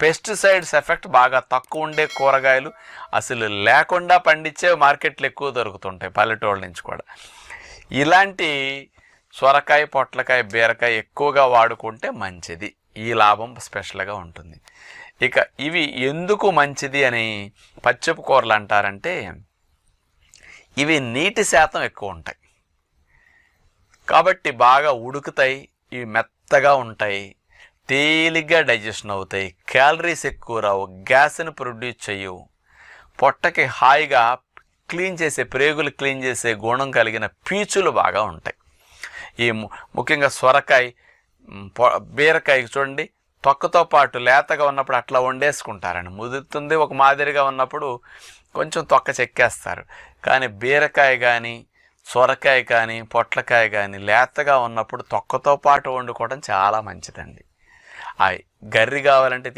Pesticides effect బాగా తక్కువ ఉండే కూరగాయలు అసలు లేకుండా పండించే మార్కెట్లు ఎక్కువ దొరుకుతుంటాయి పల్లెటూళ్ళ నుంచి కూడా. ఇలాంటి సొరకాయ, పొట్లకాయ, బీరకాయ ఎక్కువగా వాడుకుంటే మంచిది. ఈ లాభం స్పెషల్గా ఉంటుంది. ఇక ఇవి ఎందుకు మంచిది అని పచ్చపు కూరలు అంటారంటే, ఇవి నీటి శాతం ఎక్కువ ఉంటాయి కాబట్టి బాగా ఉడుకుతాయి. ఇవి మెత్తగా ఉంటాయి, తేలిగ్గా డైజెషన్ అవుతాయి, క్యాలరీస్ ఎక్కువ రావు, గ్యాస్ని ప్రొడ్యూస్ చేయవు, పొట్టకి హాయిగా క్లీన్ చేసే, ప్రేగులు క్లీన్ చేసే గుణం కలిగిన పీచులు బాగా ఉంటాయి. ఈ ముఖ్యంగా సొరకాయ, బీరకాయ చూడండి, తొక్కతో పాటు లేతగా ఉన్నప్పుడు అట్లా వండేసుకుంటారండి. ముదురుతుంది ఒక మాదిరిగా ఉన్నప్పుడు కొంచెం తొక్క చెక్కేస్తారు. కానీ బీరకాయ కానీ, సొరకాయ కానీ, పొట్లకాయ కానీ లేతగా ఉన్నప్పుడు తొక్కతో పాటు వండుకోవడం చాలా మంచిదండి. గర్రి కావాలంటే